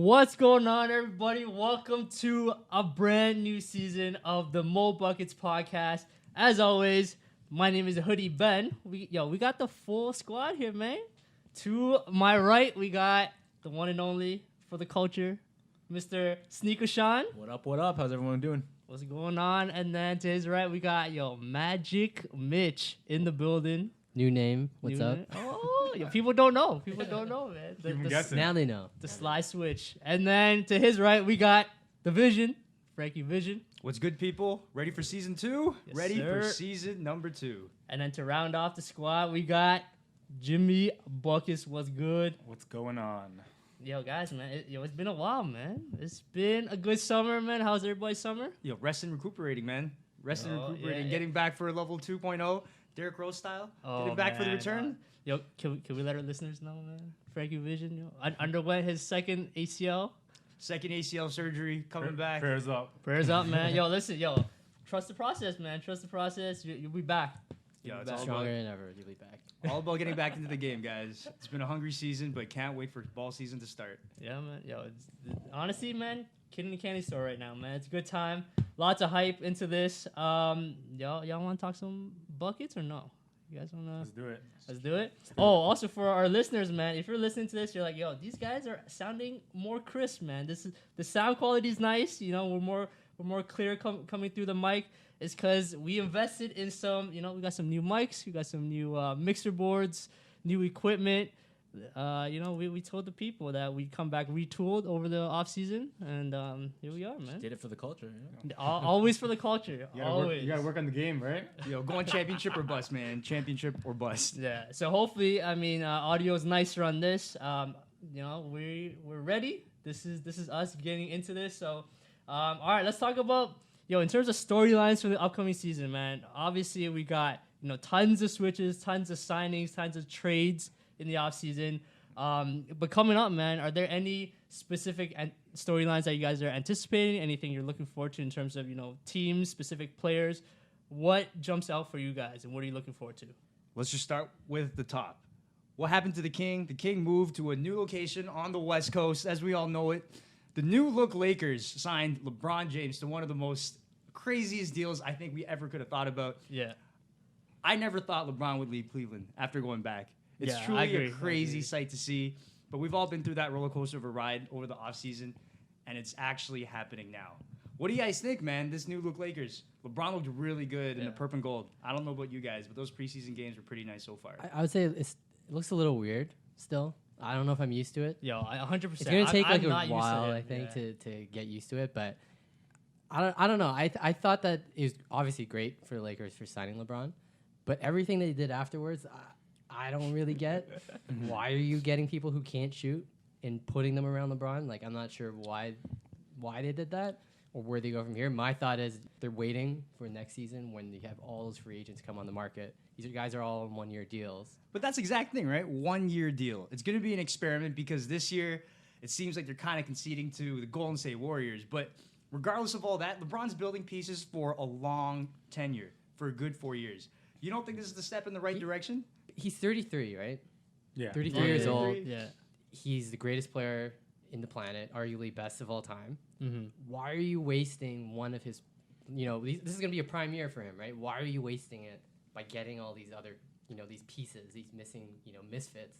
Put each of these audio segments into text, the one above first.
What's going on, everybody? Welcome to a brand new season of the Mo Buckets podcast. As always, my name is Hoodie Ben. We got the full squad here, man. To my right, we got the one and only for the culture, Mr. Sneaker Sean. What up, what up? How's everyone doing? What's going on? And then to his right, we got Magic Mitch in the building. New name. What's up? Oh, people don't know. People don't know, man. Now they know. The sly switch. And then to his right, we got the Vision, Frankie Vision. What's good, people? Ready for season 2? Yes, Ready sir. for season number 2. And then to round off the squad, we got Jimmy Buckets. What's good? What's going on? Yo, guys, man, it's been a while, man. It's been a good summer, man. How's everybody's summer? Yo, rest and recuperating, man. Rest and recuperating. yeah. Getting back for level 2.0, Derrick Rose style. Getting back for the return. Yo, can we let our listeners know, man? Frankie Vision, underwent his second ACL. Second ACL surgery, coming back. Prayers up. Prayers up, man. Yo, listen, trust the process, man. Trust the process. You'll be back. Yo, it's back. all Stronger about, than ever. You'll be back. all about getting back into the game, guys. It's been a hungry season, but can't wait for ball season to start. Yeah, man. Honestly, man, kid in the candy store right now, man. It's a good time. Lots of hype into this. Y'all want to talk some buckets or no? You guys want to? Let's do it. Let's do it. Also for our listeners, man, if you're listening to this, you're like, yo, these guys are sounding more crisp, man. The sound quality is nice. You know, we're more clear coming through the mic. It's because we invested in some. You know, we got some new mics, we got some new mixer boards, new equipment. We told the people that we'd come back retooled over the off season, and here we are, man. Did it for the culture. Yeah. Always for the culture. Always. You gotta work on the game, right? Yo, go on championship or bust, man. Championship or bust. Yeah. So hopefully, audio is nicer on this. We're ready. This is us getting into this. So, all right, let's talk about in terms of storylines for the upcoming season, man. Obviously, we got tons of switches, tons of signings, tons of trades in the offseason. But coming up, man, are there any specific storylines that you guys are anticipating? Anything you're looking forward to in terms of, teams, specific players? What jumps out for you guys, and what are you looking forward to? Let's just start with the top. What happened to the King? The King moved to a new location on the West Coast, as we all know it. The new look Lakers signed LeBron James to one of the most craziest deals I think we ever could have thought about. Yeah. I never thought LeBron would leave Cleveland after going back. It's Yeah, I truly agree. a crazy sight to see. But we've all been through that roller coaster of a ride over the offseason, and it's actually happening now. What do you guys think, man? This new look Lakers. LeBron looked really good in the purple and gold. I don't know about you guys, but those preseason games were pretty nice so far. I would say it looks a little weird still. I don't know if I'm used to it. Yo, 100%. It's gonna take I'm a not used to while, it. I think, Yeah. to get used to it. But I don't know. I thought that it was obviously great for the Lakers for signing LeBron, but everything they did afterwards, I don't really get. Why are you getting people who can't shoot and putting them around LeBron? Like, I'm not sure why they did that or where they go from here. My thought is they're waiting for next season when you have all those free agents come on the market. These guys are all on one-year deals. But that's the exact thing, right? 1 year deal. It's going to be an experiment because this year it seems like they're kind of conceding to the Golden State Warriors. But regardless of all that, LeBron's building pieces for a long tenure, for a good 4 years. You don't think this is the step in the right direction? He's 33, right? Yeah. 33 years old. Yeah. He's the greatest player in the planet, arguably best of all time. Mm-hmm. Why are you wasting one of his, this is going to be a prime year for him, right? Why are you wasting it by getting all these other, these pieces, these missing, misfits?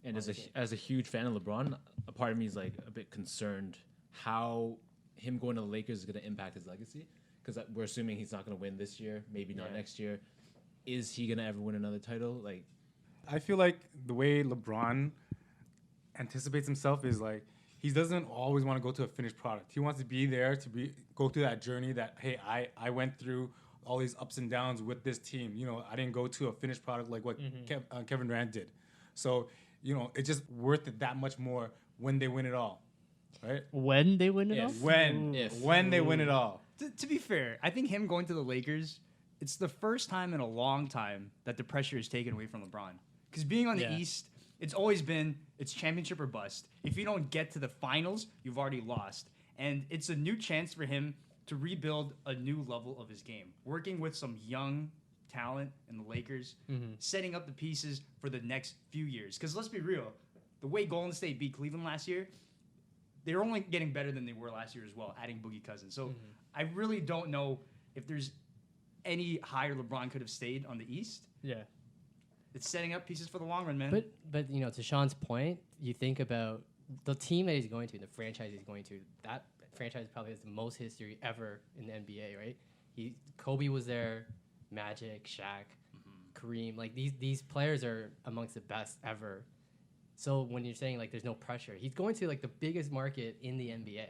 And as a huge fan of LeBron, a part of me is like a bit concerned how him going to the Lakers is going to impact his legacy. Because we're assuming he's not going to win this year, maybe not next year. Is he going to ever win another title? Like, I feel like the way LeBron anticipates himself is like he doesn't always want to go to a finished product. He wants to be there go through that journey that, hey, I went through all these ups and downs with this team. I didn't go to a finished product like what Kevin Durant did. So, it's just worth it that much more when they win it all, right? When they win it all? When they win it all. To be fair, I think him going to the Lakers, it's the first time in a long time that the pressure is taken away from LeBron. Because being on the East, it's always been, it's championship or bust. If you don't get to the finals, you've already lost. And it's a new chance for him to rebuild a new level of his game. Working with some young talent in the Lakers, setting up the pieces for the next few years. Because let's be real, the way Golden State beat Cleveland last year, they're only getting better than they were last year as well, adding Boogie Cousins. So I really don't know if there's any higher LeBron could have stayed on the East. Yeah. It's setting up pieces for the long run, man. But you know, to Sean's point, you think about the team that he's going to, the franchise he's going to. That franchise probably has the most history ever in the NBA, right? Kobe was there, Magic, Shaq, Kareem. Like these players are amongst the best ever. So when you're saying like there's no pressure, he's going to like the biggest market in the NBA.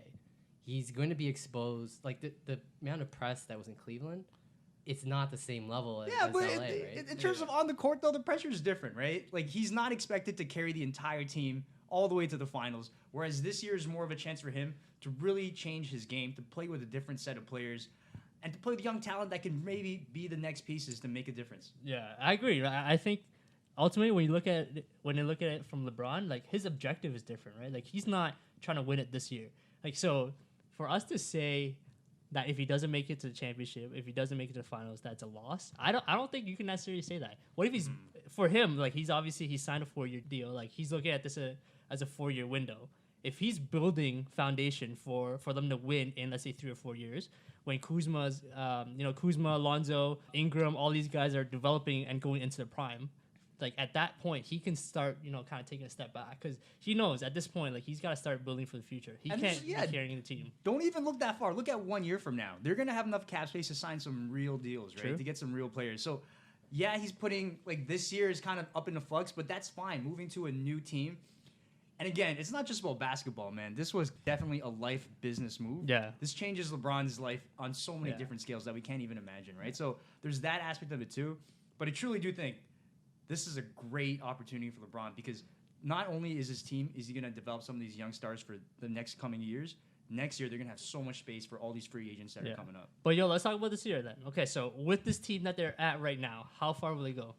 He's going to be exposed. Like the amount of press that was in Cleveland, it's not the same level as but LA, right? in terms of on the court, though, the pressure is different, right? Like, he's not expected to carry the entire team all the way to the finals, whereas this year is more of a chance for him to really change his game, to play with a different set of players, and to play with young talent that can maybe be the next pieces to make a difference. Yeah, I agree. I think ultimately when you look at it from LeBron, like his objective is different, right? Like he's not trying to win it this year. Like so, for us to say that if he doesn't make it to the championship, if he doesn't make it to the finals, that's a loss. I don't think you can necessarily say that. What if he's for him? Like he signed a 4-year deal. Like he's looking at this as a 4-year window. If he's building foundation for them to win in, let's say, 3 or 4 years, when Kuzma, Lonzo, Ingram, all these guys are developing and going into the prime, like at that point, he can start, kind of taking a step back because he knows at this point, like he's got to start building for the future. He can't be carrying the team. Don't even look that far. Look at 1 year from now. They're going to have enough cap space to sign some real deals, right? True. To get some real players. So, yeah, he's putting, like, this year is kind of up in the flux, but that's fine. Moving to a new team. And again, it's not just about basketball, man. This was definitely a life business move. Yeah. This changes LeBron's life on so many different scales that we can't even imagine, right? So there's that aspect of it too. But I truly do think this is a great opportunity for LeBron because not only is his team, is he going to develop some of these young stars for the next coming years, next year they're going to have so much space for all these free agents that are coming up. But, let's talk about this year then. Okay, so with this team that they're at right now, how far will they go?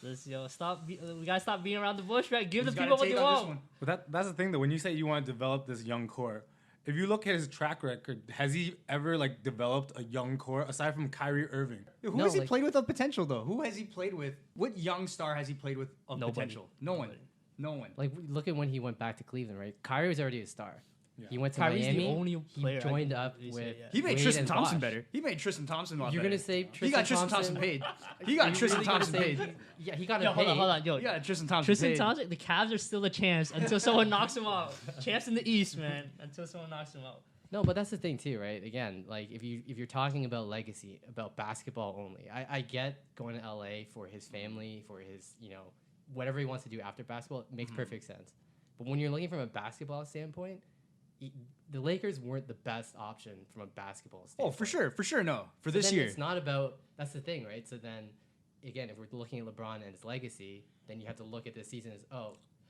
We gotta stop being around the bush, right? Give the people what they want. But that's the thing, though. When you say you want to develop this young core, if you look at his track record, has he ever developed a young core aside from Kyrie Irving? Who has he played with of potential though? Who has he played with? What young star has he played with of potential? No one. Like look at when he went back to Cleveland, right? Kyrie was already a star. Yeah. He went to Kyrie's Miami. the only player he joined up with. He made Wade Tristan and Thompson Bosh. better. He made Tristan Thompson a lot You're better. gonna say Tristan he got Tristan Thompson paid. He got Tristan Thompson paid. Yeah, he got him Hold paid. on. He got Tristan Thompson Tristan paid. Thompson, the Cavs are still the champs until someone knocks them out. Champs in the East, man. Until someone knocks them out. No, but that's the thing too, right? Again, like if you're talking about legacy, about basketball only, I get going to LA for his family, for his whatever he wants to do after basketball. It makes perfect sense. But when you're looking from a basketball standpoint, the Lakers weren't the best option from a basketball standpoint. Oh, for sure, no. For So this then year. it's not about. That's the thing, right? So then, again, if we're looking at LeBron and his legacy, then you have to look at this season as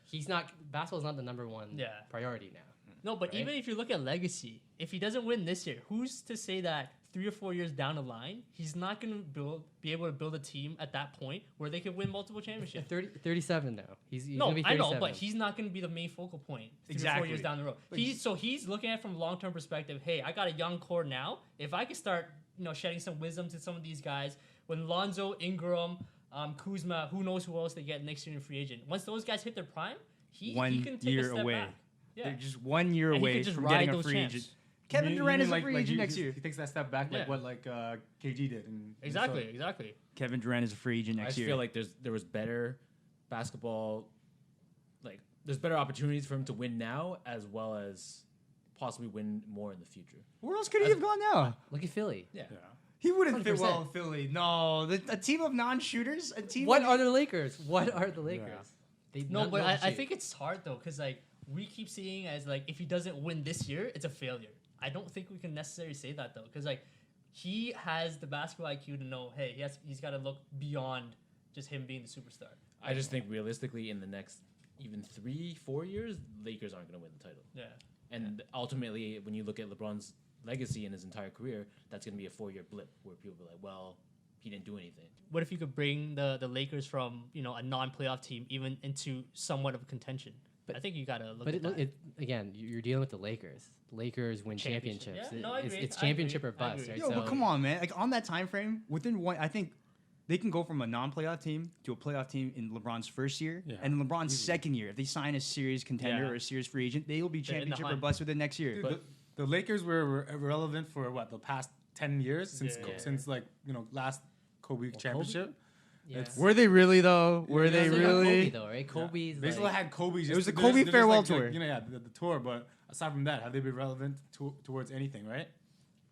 he's not. Basketball is not the number one priority now. No, but even if you look at legacy, if he doesn't win this year, who's to say that 3 or 4 years down the line, he's not going to be able to build a team at that point where they can win multiple championships? 37 now. He's no, gonna be 37. I know, but he's not going to be the main focal point 3 or 4 years down the road. He's looking at it from a long-term perspective. Hey, I got a young core now. If I could start, shedding some wisdom to some of these guys, when Lonzo, Ingram, Kuzma, who knows who else they get next year in free agent. Once those guys hit their prime, he can take a step away. back. Yeah. They're just 1 year away from getting a free agent. Kevin Durant is a free agent next year. He takes that step back, KG did. Exactly. Kevin Durant is a free agent next year. I feel like there was better basketball, there's better opportunities for him to win now as well as possibly win more in the future. Where else could he have gone now? Look at Philly. Yeah. He wouldn't fit 100%. well in Philly. No, a team of non-shooters, a team. What are the Lakers? What are the Lakers? I think it's hard though, because we keep seeing as if he doesn't win this year, it's a failure. I don't think we can necessarily say that though, because he has the basketball IQ to know, hey, he's got to look beyond just him being the superstar. I just think realistically, in the next even 3-4 years, Lakers aren't going to win the title. Yeah. And ultimately, when you look at LeBron's legacy in his entire career, that's going to be a 4-year blip where people be like, well, he didn't do anything. What if you could bring the Lakers from a non-playoff team even into somewhat of contention? But I think you got to look at that. Again, you're dealing with the Lakers. Lakers win championships. Yeah, no, I agree. It's championship or bust, right? Yo, but come on, man. On that time frame, within one, I think they can go from a non-playoff team to a playoff team in LeBron's first year, Yeah, and in LeBron's easily. second year. If they sign a serious contender Yeah. or a serious free agent, they will be They're in the championship or hunt. bust within next year. Dude, the Lakers were irrelevant for what, the past 10 years since Yeah. since like last Kobe championship. Yeah. It's- Were they really though? Were Yeah, they They got really? Kobe though, right? Kobe's They still like, had Kobe. Just, was the they're Kobe just farewell like, tour. the tour. But aside from that, have they been relevant towards anything, right?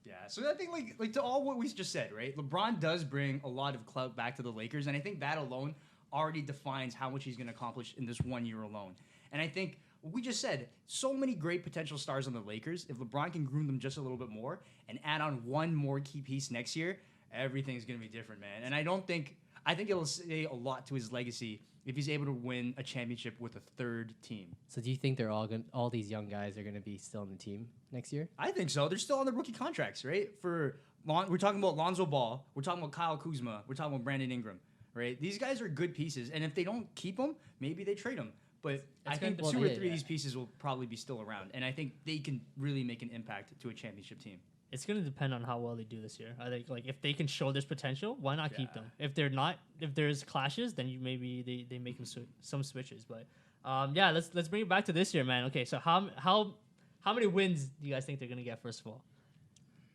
Yeah, so I think like to all what we just said, right? LeBron does bring a lot of clout back to the Lakers, and I think that alone already defines how much he's going to accomplish in this 1 year alone. And I think what we just said, so many great potential stars on the Lakers. If LeBron can groom them just a little bit more and add on one more key piece next year, everything's going to be different, man. And I think it'll say a lot to his legacy if he's able to win a championship with a third team. So do you think all these young guys are going to be still on the team next year? I think so. They're still on the rookie contracts, right? We're talking about Lonzo Ball. We're talking about Kyle Kuzma. We're talking about Brandon Ingram, right? These guys are good pieces, and if they don't keep them, maybe they trade them. But I think gonna- two well, or yeah, three of yeah. these pieces will probably be still around, and I think they can really make an impact to a championship team. It's gonna depend on how well they do this year. I think like if they can show this potential, why not keep Yeah. them? If they're not, if there's clashes, then maybe they make some switches. But yeah, let's bring it back to this year, man. Okay, so how many wins do you guys think they're gonna get first of all?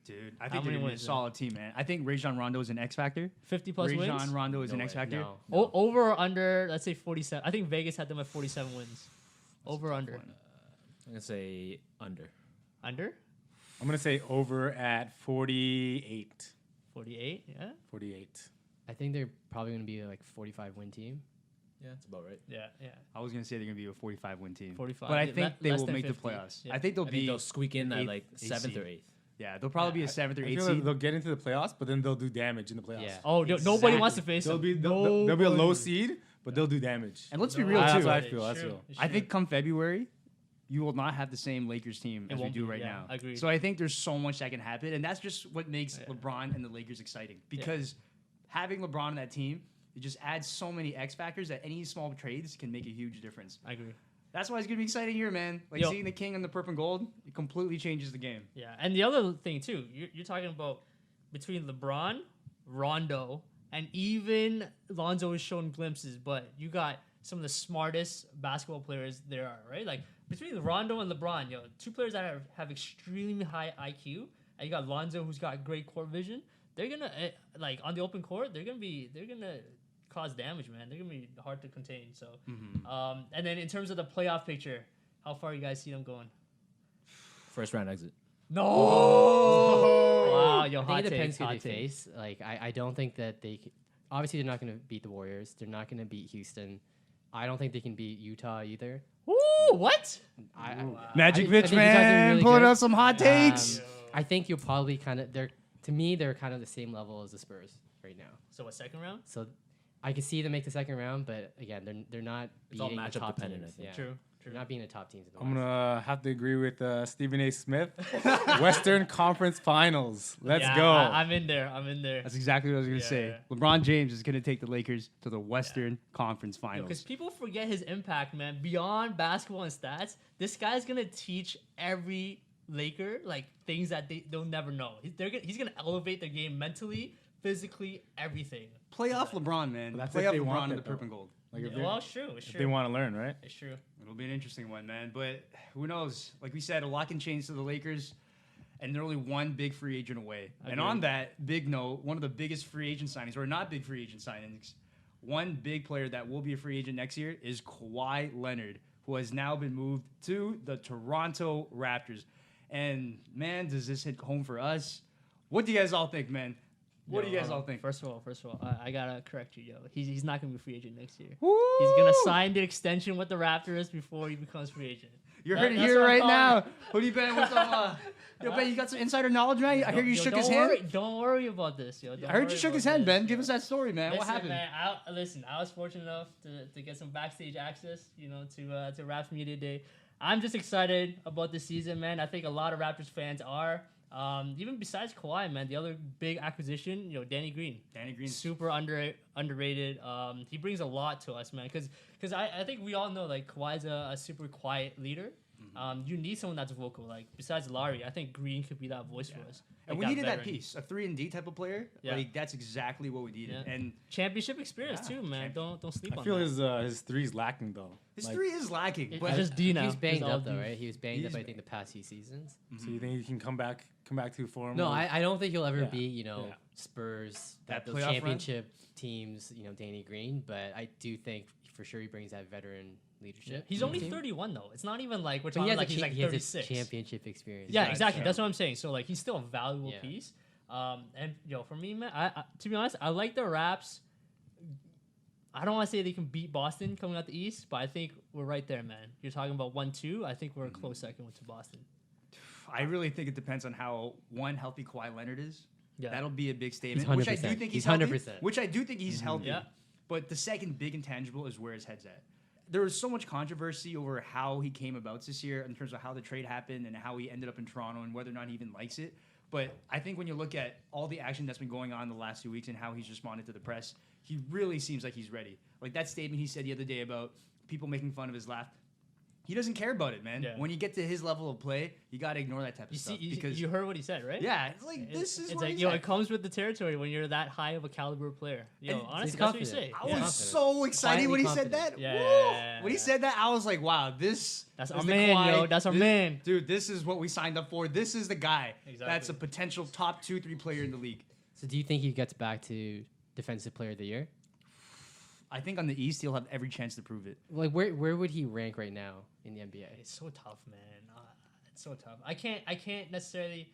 Dude, I How think they're many gonna be a wins, solid team, man. I think Rajon Rondo is an X factor. 50 plus wins. Rajon Rondo is an No X way. factor. No. Over or under? Let's say 47. I think Vegas had them at 47 wins. Over or under? I'm gonna say under. Under I'm gonna say over at 48. 48. Yeah, 48. I think they're probably going to be like 45 win team. Yeah, that's about right. yeah. I was gonna say they're gonna be a 45 win team, 45. but I Yeah, think they less will than make 50. the playoffs. Yeah. I think they'll I think be. they'll squeak in at eighth- like eighth 7th or seed. 8th. Yeah, they'll probably be a 7th or I 8th feel like seed. they'll get into the playoffs, but then they'll do damage in the playoffs. Yeah. Oh, nobody wants to face They'll them. be they'll be a low Nobody. seed, but they'll do damage. And let's be No, real that's too. what I It's feel, that's true. real. It's I true. think come February, you will not have the same Lakers team It as we won't do be, right yeah, now. agreed. So I think there's so much that can happen, and that's just what makes Yeah. LeBron and the Lakers exciting. Because having LeBron on that team, it just adds so many X factors that any small trades can make a huge difference. I agree. That's why it's gonna be exciting here, man. Like Yo. seeing the king on the purple and gold, it completely changes the game. Yeah, and the other thing too, you're talking about between LeBron, Rondo, and even Lonzo has shown glimpses, but you got some of the smartest basketball players there are, right? Like between Rondo and LeBron, two players that have extremely high IQ, and you got Lonzo who's got great court vision. They're gonna like on the open court, they're gonna cause damage, man. They're gonna be hard to contain. So, and then in terms of the playoff picture, how far you guys see them going? First round exit. No. Wow, yo, I hot think it depends take, who hot they take. face. Like, I don't think that obviously, they're not going to beat the Warriors. They're not going to beat Houston. I don't think they can beat Utah either. Ooh, what? Magic I Mitch, think you guys are man, really pulling good. out some hot takes. I think you'll probably to me, they're kind of the same level as the Spurs right now. So what, second round? So I can see them make the second round, but again, they're not It's all beating the matchup top dependent, teams. I think. Yeah. True. They're not beating the top teams in the I'm West. gonna have to agree with Stephen A. Smith. Western Conference Finals. Let's Yeah, go. I'm in there. That's exactly what I was gonna Yeah, say. yeah. LeBron James is gonna take the Lakers to the Western Conference Because Finals. people forget his impact, man. Beyond basketball and stats, this guy's gonna teach every Laker like things that they'll never know. He's gonna elevate their game mentally, physically, everything. Playoff LeBron, man. That's if Playoff they want LeBron in it, the though. purple and gold. Like if, Well, it's true. It's if true. they want to learn, right? It's true. It'll be an interesting one, man. But who knows? Like we said, a lot can change to the Lakers, and they're only one big free agent away. And Agreed. on that big note, one of the biggest free agent signings, or not big free agent signings, one big player that will be a free agent next year is Kawhi Leonard, who has now been moved to the Toronto Raptors. And man, does this hit home for us? What do you guys all think, man? What do you guys all think? First of all, I gotta correct you, yo. He's not gonna be free agent next year. Woo! He's gonna sign the extension with the Raptors before he becomes free agent. You That- heard it that's here what I'm right calling now. it. Who do you bet with some? Yo, Ben, you got some insider knowledge, man. I heard you Yo, shook his don't hand. worry- Don't worry about this, yo. I heard you shook his hand, Ben. Give us that story, man. Listen, What happened? Man, I was fortunate enough to get some backstage access, to Raps Media Day. I'm just excited about this season, man. I think a lot of Raptors fans are. Even besides Kawhi, man, the other big acquisition, Danny Green. Danny Green. Super underrated. He brings a lot to us, man. Because I think we all know, like, Kawhi's a super quiet leader. You need someone that's vocal. Like, besides Larry, I think Green could be that voice for us. And like we needed that veteran. piece, a 3-and-D type of player. Yeah. Like that's exactly what we needed. Yeah. And Championship experience Yeah, too, man. Don't sleep I on feel that. his three's lacking though. his Like, 3 is lacking. It's But just D now. He's banged It's all up though, D. right? He was banged He's up, I think, the past few seasons. So you think he can come back to form? No, or- I don't think he'll ever Yeah. be, you know, Yeah. Spurs, That those playoff run? championship teams, you know, Danny Green. But I do think for sure he brings that veteran leadership. He's to the only team. 31 though. It's not even like we're But talking he has, like a he's cha- like he has 36. a championship experience. Yeah, Right, exactly. yeah. That's what I'm saying. So like he's still a valuable Yeah. piece. And for me, man, I to be honest, I like the Raps. I don't want to say they can beat Boston coming out the East, but I think we're right there, man. You're talking about 1-2. I think we're a close second to Boston. I really think it depends on how healthy Kawhi Leonard is. Yeah. That'll be a big statement. 100%. Which I do think He's healthy. 100%. Which I do think he's healthy. Yeah. But the second big intangible is where his head's at. There was so much controversy over how he came about this year in terms of how the trade happened and how he ended up in Toronto and whether or not he even likes it. But I think when you look at all the action that's been going on the last 2 weeks and how he's responded to the press, he really seems like he's ready. Like that statement he said the other day about people making fun of his laugh. He doesn't care about it, man. Yeah. When you get to his level of play, you got to ignore that type of You stuff. see, because you heard what he said, right? yeah, it's like this is It's where like he's yo, at. it comes with the territory when you're that high of a caliber player. Yo, And honestly, he's that's what you say. confident. I Yeah. was so excited Quietly when he said confident. that. Yeah, Woo! yeah, yeah, When he yeah. said that, I was like, wow, this That's is our the man, Kawhi. yo. That's our man. Dude, this is what we signed up for. This is the guy. Exactly. That's a potential top 2-3 player in the league. So do you think he gets back to Defensive Player of the Year? I think on the East, he'll have every chance to prove it. Like where would he rank right now in the NBA? It's so tough, man. It's so tough. I can't necessarily.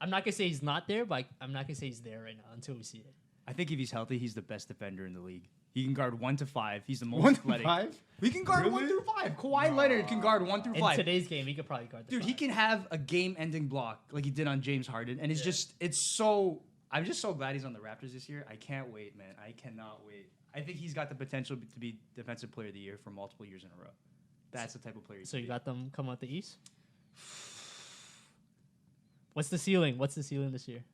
I'm not gonna say he's not there, but I'm not gonna say he's there right now until we see it. I think if he's healthy, he's the best defender in the league. He can guard 1 to 5. He's the most 1 to athletic. 5? He can guard Really? 1 through 5. Kawhi Leonard can guard 1 through In 5. today's game, he could probably guard the Dude, he five. can have a game-ending block like he did on James Harden, and it's Yeah. just it's so. I'm just so glad he's on the Raptors this year. I can't wait, man. I cannot wait. I think he's got the potential to be Defensive Player of the Year for multiple years in a row. That's the type of player. he So can you be. got them come out the East. What's the ceiling? What's the ceiling this year?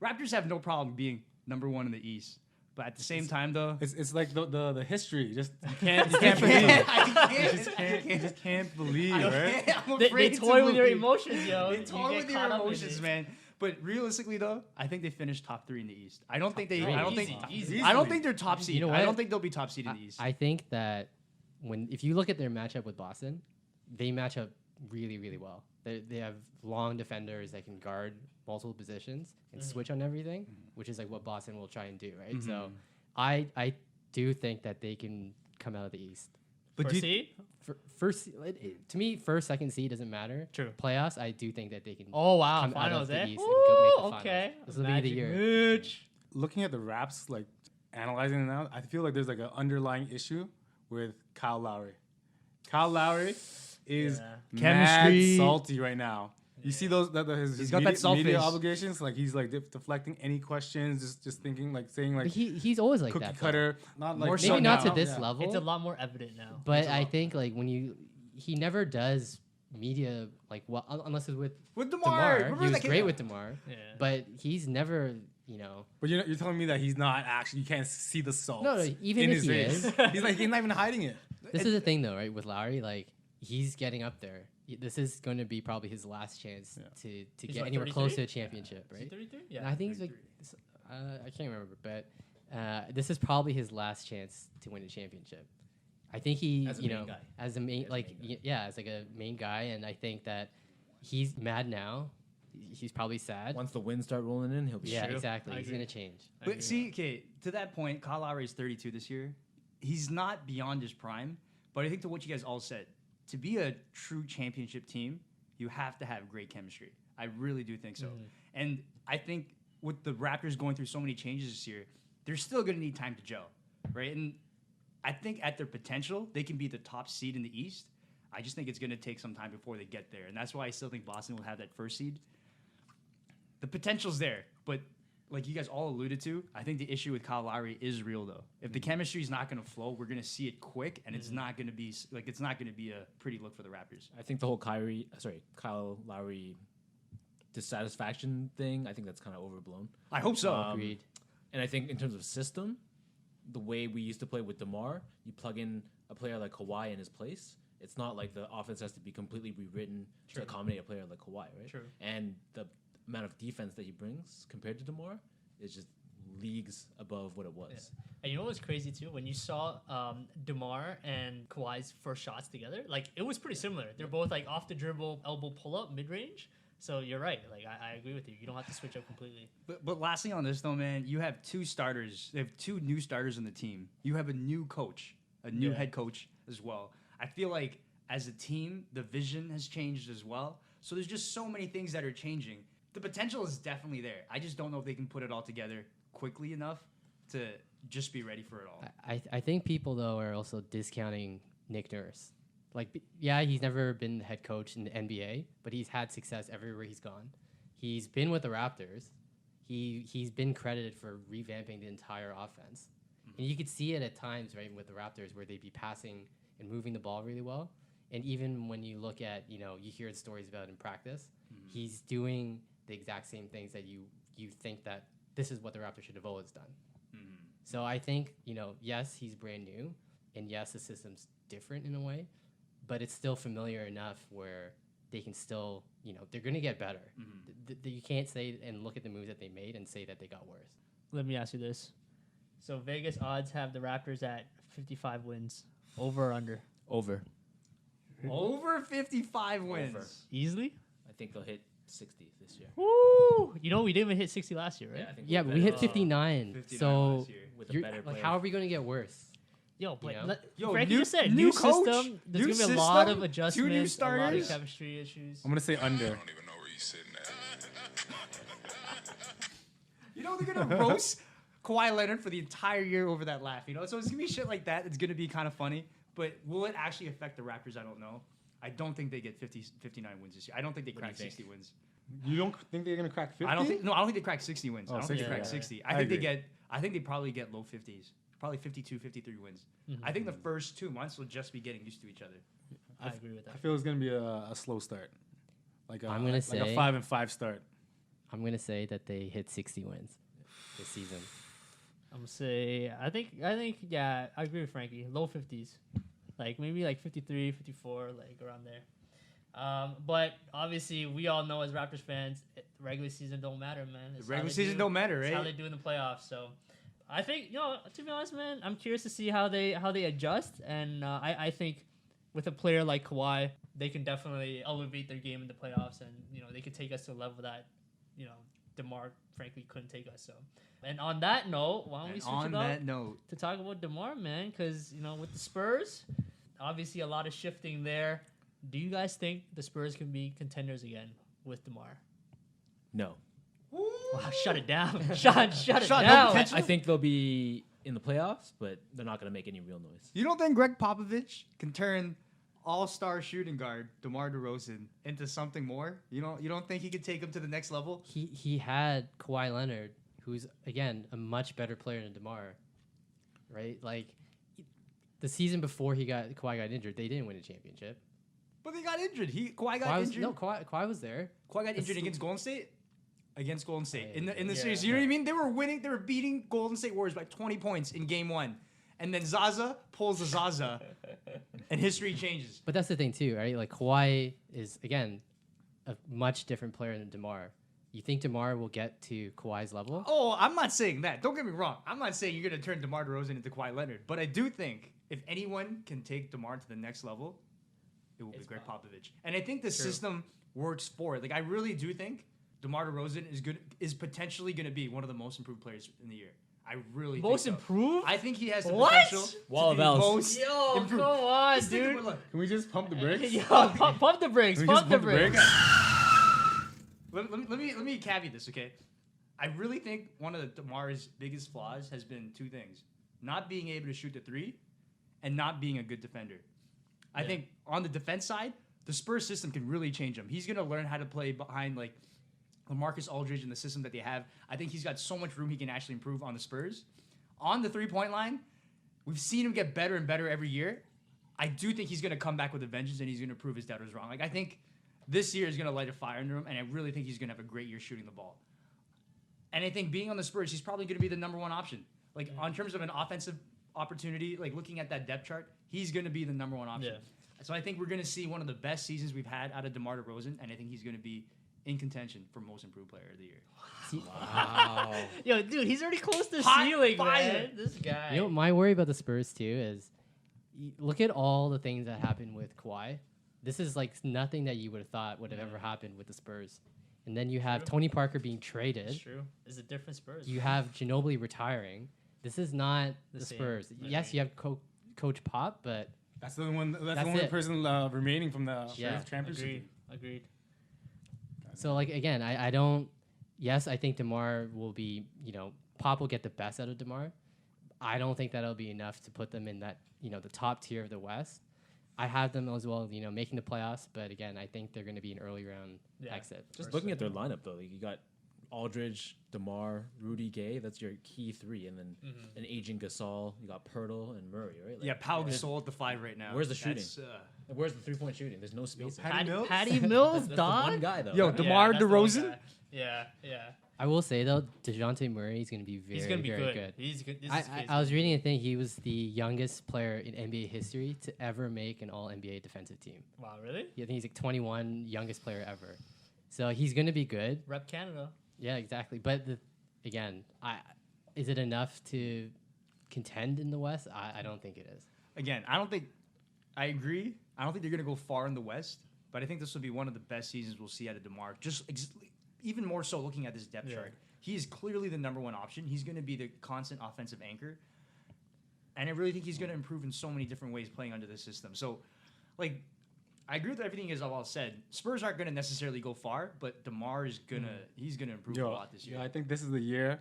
Raptors have no problem being number 1 in the East, but at the same time, though, It's like the history. Just you can't I believe. can't. You just can't believe, I right? can't. I'm They afraid to toy with your believe. emotions, yo. They You toy get with your caught up in emotions, it. man. But realistically, though, I think they finished top 3 in the East. I don't think they. three. I don't Easy, think. easy. I don't think they're top seed. You know I don't what? think they'll be top seed in the East. I think that if you look at their matchup with Boston, they match up really, really well. They have long defenders that can guard multiple positions and switch on everything, which is like what Boston will try and do, right? So I do think that they can come out of the East. But For do you- seed? To me, first, second seed doesn't matter. True. Playoffs, I do think that they can. Oh wow, come out of finals, the eh? East and go make the Ooh, finals. okay. This will be the Magic year. Mitch. Looking at the Raps, like analyzing it now, I feel like there's like an underlying issue with Kyle Lowry. Kyle Lowry is Yeah. Chemistry. mad salty right now. You see those his got that media, salt media face. obligations, like he's like deflecting any questions, just thinking like saying like But he's always like cookie that. though. cutter, not like More Maybe so not now. to this Yeah. level. It's a lot more evident now. But It's a I lot. think like he never does media like unless it's with with Demar. Demar, He remember was that great kid? with Demar, Yeah. but he's never But you're telling me that he's not actually, you can't see the salt. No, even in if his he face. is. he's not even hiding it. This is the thing though, right? With Lowry, like he's getting up there. This is going to be probably his last chance to He's get what, anywhere 33? close to a championship, Is he right? 33? And I think he's like I can't remember, but this is probably his last chance to win a championship. I think he, As a you main know, guy. as a main, As a like, main guy. yeah, as like a main guy, and I think that he's mad now. He's probably sad. Once the wins start rolling in, he'll be Yeah, True. exactly. I He's agree. gonna change. I agree. But see, okay, to that point, Kyle Lowry is 32 this year. He's not beyond his prime, but I think to what you guys all said, to be a true championship team, you have to have great chemistry. I really do think so. And I think with the Raptors going through so many changes this year, they're still going to need time to gel, right? And I think at their potential, they can be the top seed in the East. I just think it's going to take some time before they get there. And that's why I still think Boston will have that first seed. The potential's there, but like you guys all alluded to, I think the issue with Kyle Lowry is real though. If the chemistry is not going to flow, we're going to see it quick, and it's not going to be it's not going to be a pretty look for the Raptors. I think the whole Kyle Lowry dissatisfaction thing, I think that's kind of overblown. I hope so. Agreed. And I think in terms of system, the way we used to play with DeMar, you plug in a player like Kawhi in his place. It's not like the offense has to be completely rewritten to accommodate a player like Kawhi, right? True. And the amount of defense that he brings compared to Demar is just leagues above what it was. Yeah. And you know what's crazy too? When you saw Demar and Kawhi's first shots together, like it was pretty similar. They're both like off the dribble, elbow pull up, mid range. So you're right. Like I agree with you. You don't have to switch up completely. But lastly on this though, man, you have two starters. They have two new starters on the team. You have a new coach, a new head coach as well. I feel like as a team, the vision has changed as well. So there's just so many things that are changing. The potential is definitely there. I just don't know if they can put it all together quickly enough to just be ready for it all. I think people though are also discounting Nick Nurse. Like, yeah, he's never been the head coach in the NBA, but he's had success everywhere he's gone. He's been with the Raptors. He's been credited for revamping the entire offense. And you could see it at times, right, with the Raptors where they'd be passing and moving the ball really well. And even when you look at, you hear stories about in practice, he's doing the exact same things that you think that this is what the Raptors should have always done. So I think, yes, he's brand new. And yes, the system's different in a way. But it's still familiar enough where they can still, they're going to get better. You can't say and look at the moves that they made and say that they got worse. Let me ask you this. So Vegas odds have the Raptors at 55 wins. Over or under? Over. Over 55 wins. Over. Easily? I think they'll hit 60 this year. Woo! We didn't even hit 60 last year, right? I think Yeah, but we hit 59. 59 So last year. with a better player. how are we going to get worse? Yo, but new Frankie just said new new coach, system. There's new gonna be a lot system, of adjustments, two new a lot of starters. chemistry issues. I'm gonna say under. I don't even know where you're sitting at. They're gonna roast Kawhi Leonard for the entire year over that laugh. So it's gonna be shit like that. It's gonna be kind of funny. But will it actually affect the Raptors? I don't know. I don't think they get 59 wins this year. I don't think they crack 60 wins. You don't think they're gonna crack 50? I don't think they crack 60 wins. Oh, I don't think they 60, crack yeah. 60. I I think they probably get low 50s. Probably 52, 53 wins. I think the first 2 months will just be getting used to each other. I agree with I that. feel it's gonna be a slow start. Like I'm gonna like say- a 5-5 start. I'm going to say that they hit 60 wins this season. I'm gonna say I think yeah, I agree with Frankie. Low 50s, like maybe like 53, 54, like around there. But obviously, we all know as Raptors fans, regular season don't matter, man. It's The regular how they season do- don't matter, It's how right? they do in the playoffs. So, I think to be honest, man, I'm curious to see how they adjust, and I think with a player like Kawhi, they can definitely elevate their game in the playoffs, and they can take us to a level that DeMar frankly couldn't take us. So, and on that note, why don't we And switch on it up that note, to talk about DeMar, man? Because with the Spurs, obviously a lot of shifting there. Do you guys think the Spurs can be contenders again with DeMar? No. Wow, shut it down. shut it Shut down. down. I think they'll be in the playoffs, but they're not going to make any real noise. you don't think Greg Popovich can turn all-star shooting guard DeMar DeRozan into something more? You don't think he could take him to the next level? He had Kawhi Leonard, who's, again, a much better player than DeMar, right? Like, the season before Kawhi got injured, they didn't win a championship. But they got injured. Kawhi got Kawhi was, injured. no, Kawhi was there. Kawhi got injured That's- against Golden State. Against Golden State in the Yeah. series, you know what I mean? They were winning. They were beating Golden State Warriors by 20 points in Game 1, and then Zaza pulls the Zaza, and history changes. But that's the thing, too, right? Like, Kawhi is, again, a much different player than DeMar. You think DeMar will get to Kawhi's level? Oh, I'm not saying that. Don't get me wrong. I'm not saying you're gonna turn DeMar DeRozan into Kawhi Leonard, but I do think if anyone can take DeMar to the next level, it will be Greg Popovich. And I think the system works for it. Like, I really do think DeMar DeRozan is potentially going to be one of the most improved players in the year. I really Most think so. improved? I think he has the What? potential Wall to of be L's. most Yo, improved. come on, Just think dude. about- look, Can we just pump the brakes? Yo, pump the brakes. Can we just Pump the brakes. let me caveat this, okay? I really think one of DeMar's biggest flaws has been two things: not being able to shoot the three, and not being a good defender. I think on the defense side, the Spurs system can really change him. He's going to learn how to play behind like LaMarcus Aldridge and the system that they have. I think he's got so much room he can actually improve on the Spurs. On the three-point line, we've seen him get better and better every year. I do think he's going to come back with a vengeance and he's going to prove his doubters wrong. Like, I think this year is going to light a fire under him, and I really think he's going to have a great year shooting the ball. And I think being on the Spurs, he's probably going to be the number one option. Like, on terms of an offensive opportunity, like looking at that depth chart, he's going to be the number one option. Yeah. So I think we're going to see one of the best seasons we've had out of DeMar DeRozan, and I think he's going to be in contention for most improved player of the year. Wow. Yo, dude, he's already close to Hot ceiling, fire. man. This guy. You know, my worry about the Spurs too is, look at all the things that happened with Kawhi. This is like nothing that you would have thought would have ever happened with the Spurs. And then you have Tony Parker being It's traded. true. It's a different Spurs. You have Ginobili retiring. This is not the same. Spurs. Yes, you have Coach Pop, but That's the one. That's That's the only it. person remaining from the Yeah. championship. Agreed. team. Agreed. so like again, I don't. Yes, I think DeMar will be. Pop will get the best out of DeMar. I don't think that'll be enough to put them in that the top tier of the West. I have them as well, making the playoffs. But again, I think they're going to be an early round exit. Just looking at their lineup though, like you got Aldridge, DeMar, Rudy Gay. That's your key three, and then an aging Gasol. You got Pirtle and Murray, right? Like, Yeah, Pau Gasol at the 5 right now. Where's the shooting? That's, Where's the 3-point shooting? There's no space. Patty Mills? Patty Mills, That's the dog. one guy though. Yo, right? DeMar that's the one DeRozan? guy. Yeah, yeah. I will say though, DeJounte Murray is going to be very, He's gonna be very good. He's good. This I, is I, crazy. I was reading a thing. He was the youngest player in NBA history to ever make an All NBA defensive team. Wow, really? I think he's like 21, youngest player ever. So he's going to be good. Rep Canada. Yeah, exactly. But again, is it enough to contend in the West? I don't think it is. Again, I agree. I don't think they're going to go far in the West, but I think this will be one of the best seasons we'll see out of DeMar. Even more so looking at this depth chart. He is clearly the number one option. He's going to be the constant offensive anchor. And I really think he's going to improve in so many different ways playing under this system. So, I agree with everything is all said. Spurs aren't going to necessarily go far, but DeMar is going to he's going to improve a lot this year. Yeah, I think this is the year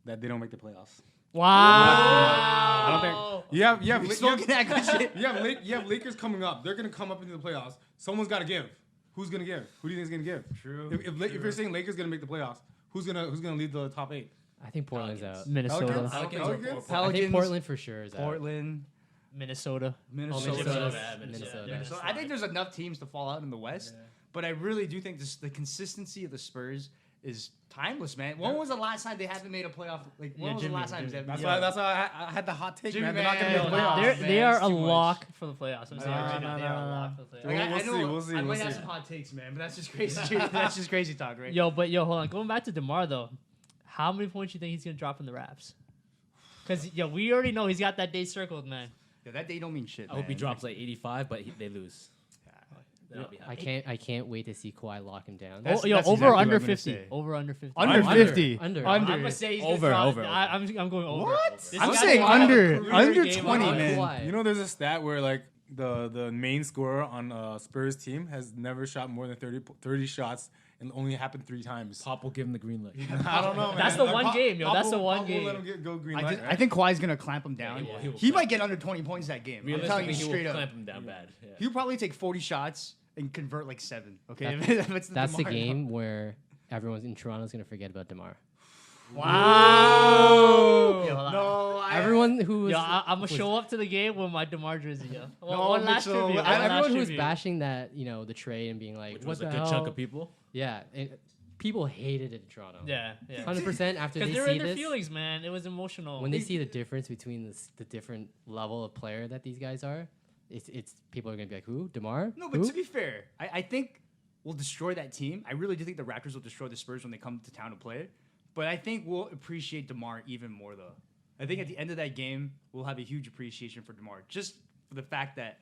that they don't make the playoffs. Wow. I don't think you have Smoking that good shit. you have Lakers coming up. They're gonna come up into the playoffs. Someone's got to give. Who's gonna give? Who do you think is gonna give? True. If you're saying Lakers gonna make the playoffs, who's gonna lead the top 8? I think Portland's out. Minnesota. Pelicans? I think Portland for sure is out. Portland, Minnesota. Minnesota. So I think there's enough teams to fall out in the West, but I really do think the consistency of the Spurs is timeless, man. When was the last time they haven't made a playoff? Like when was Jimmy, the last time? Jimmy. That's why I had the hot take, Jimmy, man. They're not gonna make the man. playoffs. They are it's a too much. lock for the playoffs. I'm saying No, right now, no, they are a no, lock no. for the We'll playoffs. I know we'll see, I we'll might see. have some hot takes, man, but that's just crazy. That's just crazy talk, right? Yo, hold on. Going back to DeMar though, how many points do you think he's gonna drop in the Raps? Because we already know he's got that day circled, man. Yeah, that day don't mean shit. I hope he man. drops like 85, but they lose. Then I'll be happy. I can't wait to see Kawhi lock him down. That's- Over exactly or what under I'm gonna 50. say. Over under 50. Under 50. Under. I'm gonna say he's Over, gonna drop, over. I'm going over. What? This I'm guy's saying gonna have a under career game 20, on man. Kawhi. You know, there's a stat where like the main scorer on Spurs team has never shot more than 30 shots, and only happened 3 times. Pop will give him the green light. I don't know, man. That's the one Pop- game, yo. Pop That's the will- one Pop will game. let him go green light. I think Kawhi's gonna clamp him down. he will He clamp. might get under 20 points that game. I'm telling you Realistically, he straight will up. clamp him down bad. Yeah. He'll probably take 40 shots and convert like 7. Okay, That's the DeMar. game where everyone's in Toronto's going to forget about DeMar. Wow. Yo, hold on. No, Everyone who was, Yo, I'm gonna show up to the game with my DeMar jersey, yo. No, One last Mitchell, tribute. everyone who was bashing that, the trade and being like, Which what was the a good hell? chunk of people. Yeah, and people hated it in Toronto. Yeah, yeah. 100% after Because they they're see in their this. feelings, man. It was emotional. When they see the difference between the different level of player that these guys are, it's people are gonna be like, who? DeMar? No, but Who? to be fair, I think we'll destroy that team. I really do think the Raptors will destroy the Spurs when they come to town to play. But I think we'll appreciate DeMar even more, though. I think at the end of that game, we'll have a huge appreciation for DeMar, just for the fact that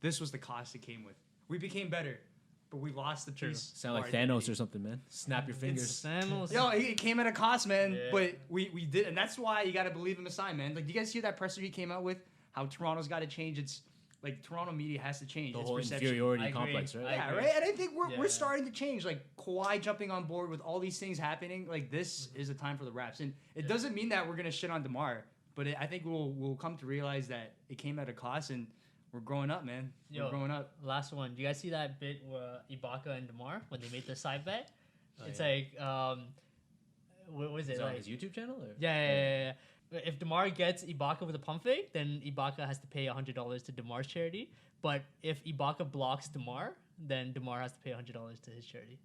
this was the cost it came with. We became better, but we lost the piece. Sound of like our Thanos identity. or something, man. Snap your fingers. Thanos. Yo, it came at a cost, man. Yeah. But we did, and that's why you got to believe in the sign, man. Like, do you guys hear that presser he came out with? How Toronto's got to change its, like, Toronto media has to change The its whole perception. inferiority I agree. complex, right? I Yeah, agree. right. And I think we're Yeah. starting to change. Like Kawhi jumping on board with all these things happening. Like this is a time for the Raps, and it doesn't mean that we're gonna shit on DeMar, but I think we'll come to realize that it came at a cost, and we're growing up, man. Yo. We're growing up. Last one. Do you guys see that bit where Ibaka and DeMar when they made the side bet? It's yeah. like, what was it? Is it on Like, his YouTube channel? Or? yeah. If DeMar gets Ibaka with a pump fake, then Ibaka has to pay $100 to DeMar's charity. But if Ibaka blocks DeMar, then DeMar has to pay $100 to his charity.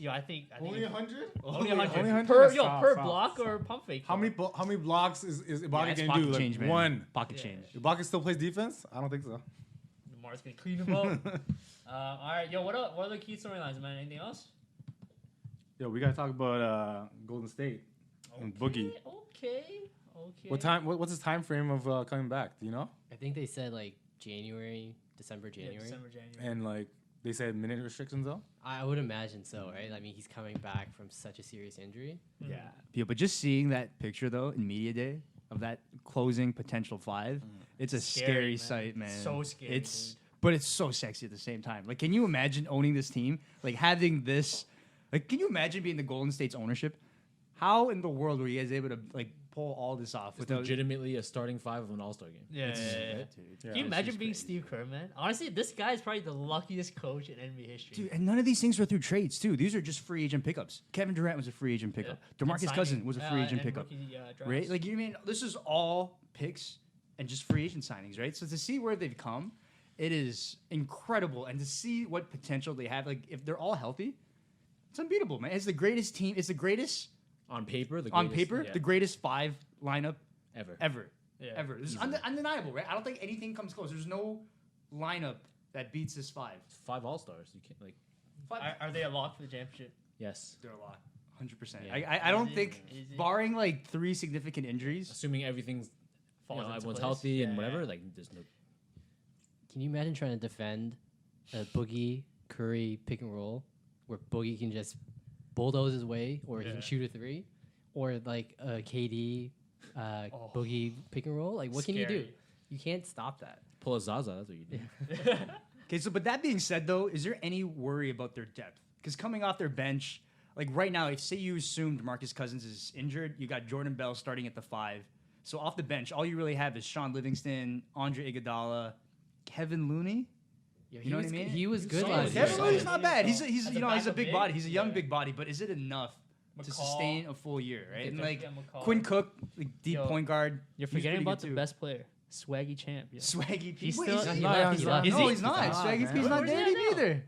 I think Only 100? only Only 100 100? per Stop, per stop, block stop. or pump fake. How many blocks is Ibaka it's gonna pocket do? Like change, man. one. Pocket Yeah. change. Ibaka still plays defense? I don't think so. DeMar Demar's gonna clean him up. All right, yo, what are the key storylines, man? Anything else? Yo, we gotta talk about Golden State and Boogie. Okay. What time? What's his time frame of coming back? Do you know? I think they said like December, Yeah, January. December, January. And like they said, minute restrictions though. I would imagine so, right? I mean, he's coming back from such a serious injury. Yeah, but just seeing that picture though in media day of that closing potential 5, it's a scary man. sight, man. So scary, dude. But it's so sexy at the same time. Like, can you imagine owning this team? Like having this. Like, can you imagine being the Golden State's ownership? How in the world were you guys able to like pull all this off It's without? legitimately a starting 5 of an All-Star game. Yeah. Dude, Can you imagine being Steve Kerr, man? Honestly, this guy is probably the luckiest coach in NBA history. Dude, and none of these things were through trades too. These are just free agent pickups. Kevin Durant was a free agent pickup. And DeMarcus signing. Cousins was a free agent And pickup. rookie, drafts. Right? Like, you mean this is all picks and just free agent signings, right? So to see where they've come, it is incredible. And to see what potential they have, like if they're all healthy, it's unbeatable, man. It's the greatest team. It's the greatest On paper, yeah, the greatest 5 lineup ever. ever. Yeah. Ever. This is undeniable, right? I don't think anything comes close. There's no lineup that beats this 5. 5 All-Stars. You can't like. Are they a lock for the championship? Yes, They're a lot. 100%. Yeah. I don't Easy, think, easy. barring like 3 significant injuries, assuming everything's Falls into everyone's place. healthy and Yeah. whatever. Like, there's no. Can you imagine trying to defend a Boogie Curry pick and roll where Boogie can just bulldoze his way, or he Yeah. can shoot a 3, or like a KD Boogie pick and roll? Like, what can you do? Scary. You can't stop that. Pull a Zaza. That's what you do. Okay, so but that being said, though, is there any worry about their depth? Because coming off their bench, like right now, if say you assumed Marcus Cousins is injured, you got Jordan Bell starting at the 5. So off the bench, all you really have is Sean Livingston, Andre Iguodala, Kevin Looney. Yo, You know what I mean? He was good solid. last Yeah, year. Kevin Looney's not bad. He's As he's a you know he's a backup big big, body. He's a young yeah. big body, but is it enough to McCall. sustain a full year? Right? And Don't like forget McCall. Quinn Cook, like deep Yo, point guard. You're he's forgetting pretty about good the too. best player, Swaggy Champ. Yo. Swaggy P. He's Wait, still- is he's he? not- No, he's he's not. not. Is No, he? he's not. He's not, Swaggy man. P's not Where's he there at now? either.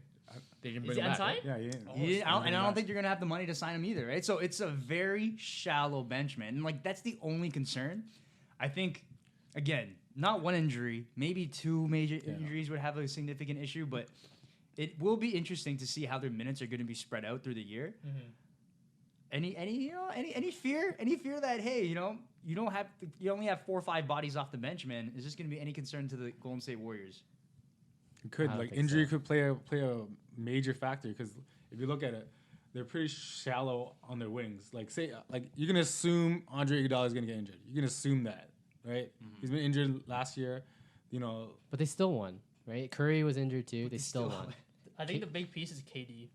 They didn't Is bring he him back. unsigned? Yeah, yeah. And I don't think you're gonna have the money to sign him either, right? So it's a very shallow bench, man. And like that's the only concern. I think, again, not one injury, maybe 2 major injuries would have a significant issue, but it will be interesting to see how their minutes are going to be spread out through the year. Any fear that hey, you only have 4 or 5 bodies off the bench, man. Is this going to be any concern to the Golden State Warriors? It could I don't like think injury so. could play a major factor because if you look at it, they're pretty shallow on their wings. Like say like you can assume Andre Iguodala is gonna get injured. You can assume that, right? He's been injured last year. You know, But they still won, right? Curry was injured too. They still won. I think the big piece is KD.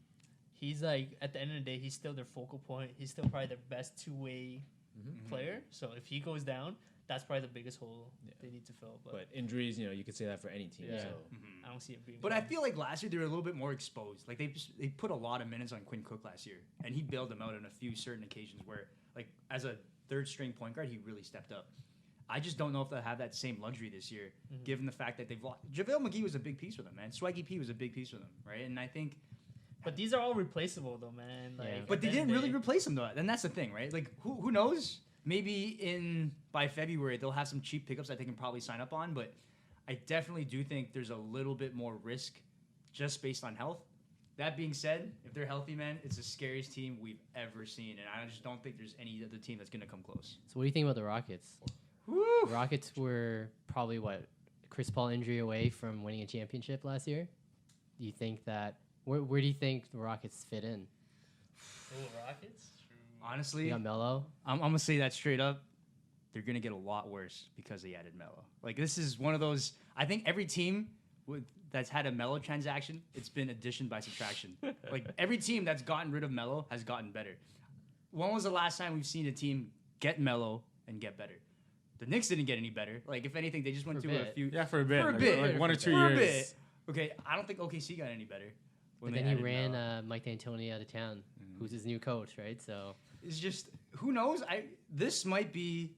He's like at the end of the day, he's still their focal point. He's still probably their best 2-way player. So if he goes down, that's probably the biggest hole they need to fill. But, But injuries, you could say that for any team. Yeah. So I don't see it being. But I feel like last year they were a little bit more exposed. Like they put a lot of minutes on Quinn Cook last year, and he bailed them out on a few certain occasions where, like as a 3rd string point guard, he really stepped up. I just don't know if they'll have that same luxury this year, given the fact that they've lost. JaVale McGee was a big piece for them, man. Swaggy P was a big piece for them, right? And I think, But these are all replaceable though, man. Like, Yeah. at but the they end didn't of the really day- replace him though, and that's the thing, right? Like who knows? Maybe by February they'll have some cheap pickups that they can probably sign up on, but I definitely do think there's a little bit more risk just based on health. That being said, if they're healthy, man, it's the scariest team we've ever seen, and I just don't think there's any other team that's gonna come close. So what do you think about the Rockets? Woo! The Rockets were probably Chris Paul injury away from winning a championship last year. Do you think that where do you think the Rockets fit in? Ooh, Rockets. Honestly, You got Melo. I'm gonna say that straight up. They're gonna get a lot worse because they added Melo. Like this is one of those. I think every team that's had a Melo transaction, it's been addition by subtraction. Like every team that's gotten rid of Melo has gotten better. When was the last time we've seen a team get Melo and get better? The Knicks didn't get any better. Like if anything, they just went For a through a bit. few. yeah, for a bit, For a like, bit. like 1 or 2 For a years. bit. Okay, I don't think OKC got any better. when But they then he added ran Melo. Mike D'Antoni out of town, who's his new coach, right? So It's just who knows. This might be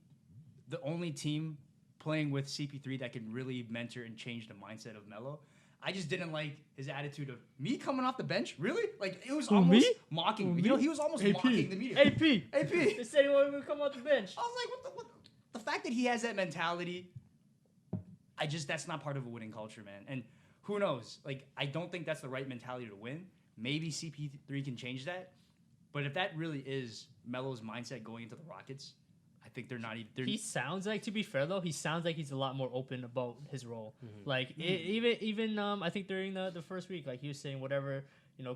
the only team playing with CP3 that can really mentor and change the mindset of Melo. I just didn't like his attitude of me coming off the bench. Really, like it was almost me? mocking. You know, he was almost AP. mocking the media. AP. AP. They said he wanted to come off the bench. I was like, what the fact that he has that mentality, that's not part of a winning culture, man. And who knows? Like, I don't think that's the right mentality to win. Maybe CP3 can change that. But if that really is Melo's mindset going into the Rockets, I think they're not even. He sounds like, to be fair though, he sounds like he's a lot more open about his role. Like even I think during the first week, like he was saying whatever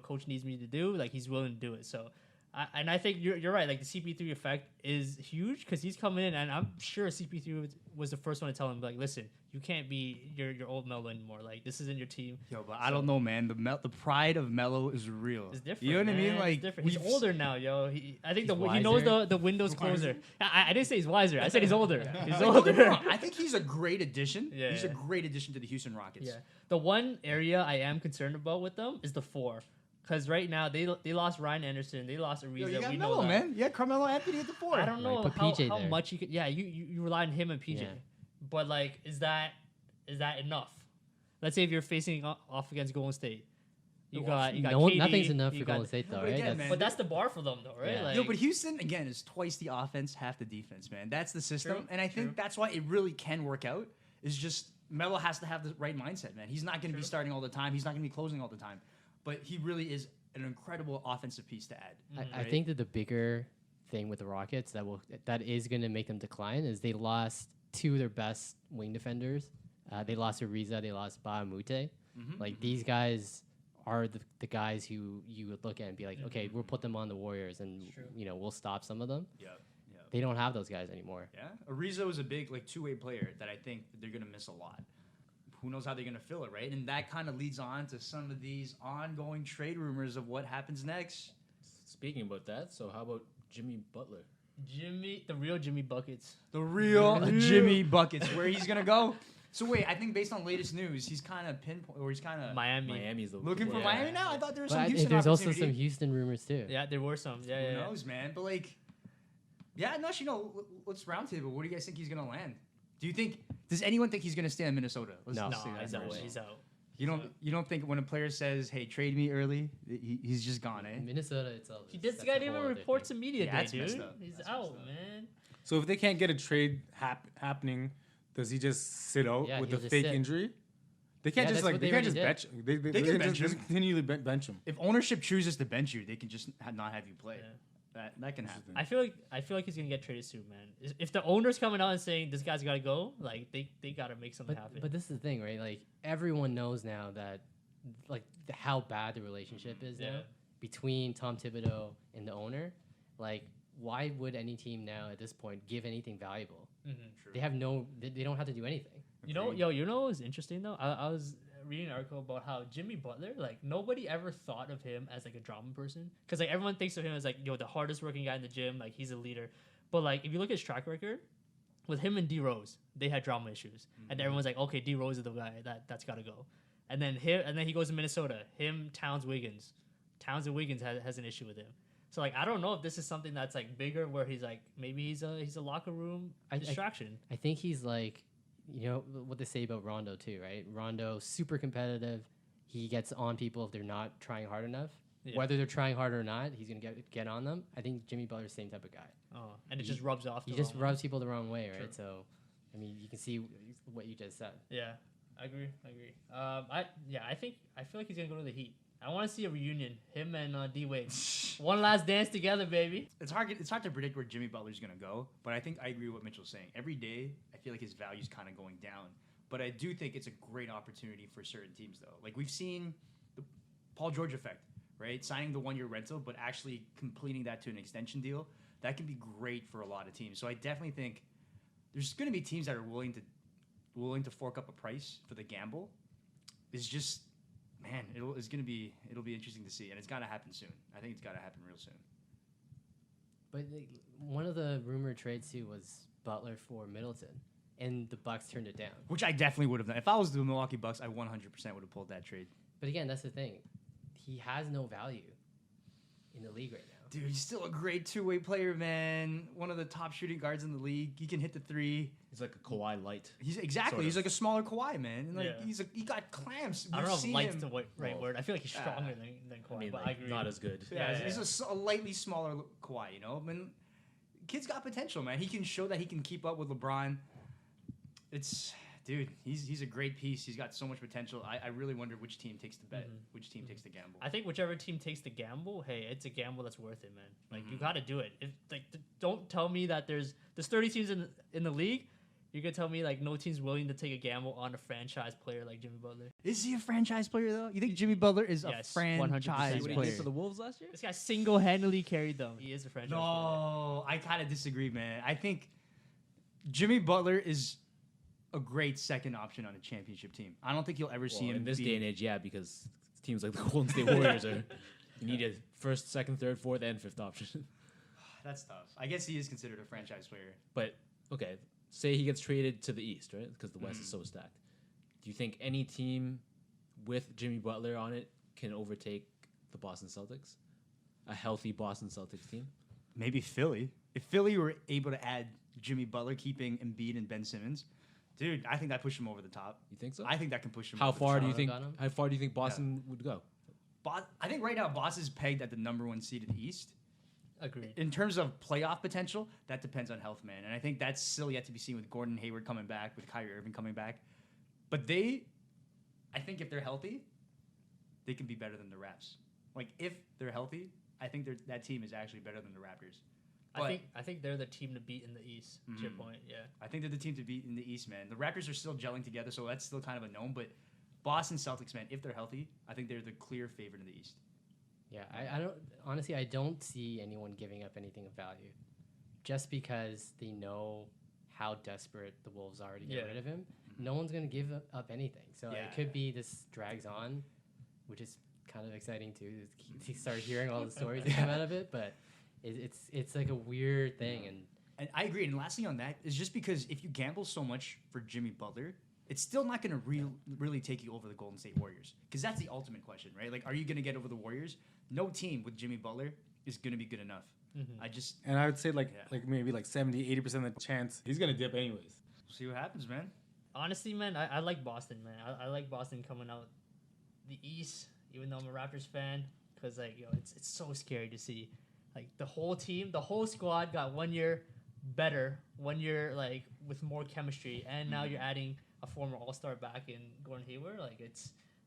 coach needs me to do, like he's willing to do it. So. I think you're right. Like the CP3 effect is huge because he's coming in, and I'm sure CP3 was the first one to tell him, like, listen, you can't be your old Melo anymore. Like this isn't your team. Yo, but I don't know, man. The pride of Melo is real. It's different. You know what I mean? man. Like It's different. He's older now, yo. I think He's he knows wiser. the window's closer. I didn't say he's wiser. I said he's older. He's Like, don't get me older. wrong, I think he's a great addition. Yeah. He's a great addition to the Houston Rockets. Yeah. The one area I am concerned about with them is the 4. Because right now they lost Ryan Anderson, they lost Ariza. Yo, you got we Melo, know that. man. Yeah, Carmelo Anthony at the 4. I don't know Put how PJ there. much you could. Yeah, you rely on him and PJ, Yeah. but like, is that enough? Let's say if you're facing off against Golden State, you got KD, Nothing's enough you for got- Golden State, though, But right? again, man, But that's the bar for them, though, right? Yeah. Like, Yo, but Houston again is twice the offense, half the defense, man. That's the system, True, and I think true. that's why it really can work out. Is just Melo has to have the right mindset, man. He's not going to be True. starting all the time. He's not going to be closing all the time, but he really is an incredible offensive piece to add. I think that the bigger thing with the Rockets that is going to make them decline is they lost 2 of their best wing defenders. They lost Ariza, they lost Bahamute. Like these guys are the guys who you would look at and be like, okay, we'll put them on the Warriors and we'll stop some of them. Yeah, yeah, They don't have those guys anymore. yeah. Ariza is a big two-way player that I think they're going to miss a lot. Who knows how they're going to fill it, right? And that kind of leads on to some of these ongoing trade rumors of what happens next. Speaking about that, so how about Jimmy Butler? the real Jimmy Buckets. The real Jimmy Buckets, where he's going to go. So wait, I think based on latest news, he's kind of pinpoint, or he's kind of Miami. Miami's the looking for Yeah. Miami now. I thought there was But some Houston there's also opportunity. some Houston rumors too. Yeah, there were some. Yeah, Who yeah. knows, man? But let's roundtable. Where do you guys think he's gonna land? Does anyone think he's gonna stay in Minnesota? No. No, say that he's out. first. He's out. You don't think when a player says, "Hey, trade me early," he's just gone, eh? Minnesota itself. This that's guy a didn't whole even other report thing. to media Yeah, day, that's messed dude. up. He's That's out, messed up. man. So if they can't get a trade happening, does he just sit out Yeah, with he'll the just fake sit. injury? They can't Yeah, just that's what they they can't just already bench. They They can bench just him. continually bench him. If ownership chooses to bench you, they can just not have you play. Yeah. That can happen. I feel like he's gonna get traded soon, man. If the owner's coming out and saying this guy's gotta go, like they gotta make something happen. But this is the thing, right? Like everyone knows now that like how bad the relationship is Yeah. now between Tom Thibodeau and the owner. Like, why would any team now at this point give anything valuable? They have they don't have to do anything. You know what was interesting though? I was reading an article about how Jimmy Butler, like nobody ever thought of him as like a drama person, because like everyone thinks of him as like the hardest working guy in the gym, like he's a leader. But like if you look at his track record, with him and D Rose, they had drama issues, and everyone's like, okay, D Rose is the guy that's got to go. And then he goes to Minnesota. Towns and Wiggins has an issue with him. So like I don't know if this is something that's like bigger, where he's like maybe he's a locker room distraction. I think he's like, what they say about Rondo too, right? Rondo, super competitive. He gets on people if they're not trying hard enough. Yeah. Whether they're trying hard or not, he's gonna get on them. I think Jimmy Butler's the same type of guy. Oh, and it just rubs off. He the just wrong way. rubs people the wrong way, right? True. So, I mean, you can see what you just said. Yeah, I agree. I feel like he's gonna go to the Heat. I want to see a reunion, him and D Wade, one last dance together, baby. It's hard to predict where Jimmy Butler's gonna go, but I think I agree with what Mitchell's saying. Every day, I feel like his value's kind of going down, but I do think it's a great opportunity for certain teams, though. Like we've seen the Paul George effect, right? Signing the 1-year rental, but actually completing that to an extension deal. That can be great for a lot of teams. So I definitely think there's going to be teams that are willing to fork up a price for the gamble. It's just, man, it'll be interesting to see, and it's got to happen soon. I think it's got to happen real soon. But one of the rumored trades too was Butler for Middleton, and the Bucks turned it down. Which I definitely would have done. If I was the Milwaukee Bucks, I 100% would have pulled that trade. But again, that's the thing. He has no value in the league right now. Dude, he's still a great two-way player, man. One of the top shooting guards in the league. He can hit the three. He's like a Kawhi light. He's Sort He's of. like a smaller Kawhi, man. And like Yeah. he got clamps. I don't know if seen light's him. the right word. I feel like he's stronger than Kawhi, I mean, but like, I agree. not as good. Yeah, Yeah, he's a lightly smaller Kawhi. I mean, kid's got potential, man. He can show that he can keep up with LeBron. Dude, he's a great piece. He's got so much potential. I really wonder which team takes the bet, which team takes the gamble. I think whichever team takes the gamble, hey, it's a gamble that's worth it, man. Like you got to do it. If don't tell me that there's 30 teams in the league. You're gonna tell me like no team's willing to take a gamble on a franchise player like Jimmy Butler. Is he a franchise player though? You think Jimmy Butler is Yes, a franchise 100%. What he player? did for the Wolves last year? This guy single-handedly carried them. He is a franchise player. No, I kind of disagree, man. I think Jimmy Butler is a great second option on a championship team. I don't think you'll ever see Well, him in this be- day and age, yeah, because teams like the Golden State Warriors are. You need a first, second, third, fourth, and fifth option. That's tough. I guess he is considered a franchise player. But okay, say he gets traded to the East, right? Because the West is so stacked. Do you think any team with Jimmy Butler on it can overtake the Boston Celtics? A healthy Boston Celtics team? Maybe Philly. If Philly were able to add Jimmy Butler, keeping Embiid and Ben Simmons, dude, I think that pushed him over the top. You think so? I think that can push him. How over far the do top. you think? got him? How far do you think Boston would go? I think right now Boston is pegged at the number 1 seed in the East. Agreed. In terms of playoff potential, that depends on health, man. And I think that's still yet to be seen with Gordon Hayward coming back, with Kyrie Irving coming back. But I think if they're healthy, they can be better than the Raps. Like if they're healthy, I think that team is actually better than the Raptors. But I think they're the team to beat in the East. To your point, yeah. I think they're the team to beat in the East, man. The Raptors are still gelling together, so that's still kind of a known. But Boston Celtics, man, if they're healthy, I think they're the clear favorite in the East. Yeah, I don't honestly. I don't see anyone giving up anything of value, just because they know how desperate the Wolves are to get rid of him. No one's gonna give up anything. So it could be this drags on, which is kind of exciting too. To start hearing all the stories that come out of it, but it's like a weird thing. And I agree. And lastly on that is just because if you gamble so much for Jimmy Butler, it's still not going to really take you over the Golden State Warriors. Because that's the ultimate question, right? Like, are you going to get over the Warriors? No team with Jimmy Butler is going to be good enough. And I would say like maybe like 70-80% of the chance he's gonna dip anyways. See what happens, man. Honestly, man, I like Boston, man. I like Boston coming out the East, even though I'm a Raptors fan, because like it's so scary to see like the whole team, the whole squad got 1 year better, 1 year like with more chemistry, and now you're adding a former All-Star back in Gordon Hayward. Like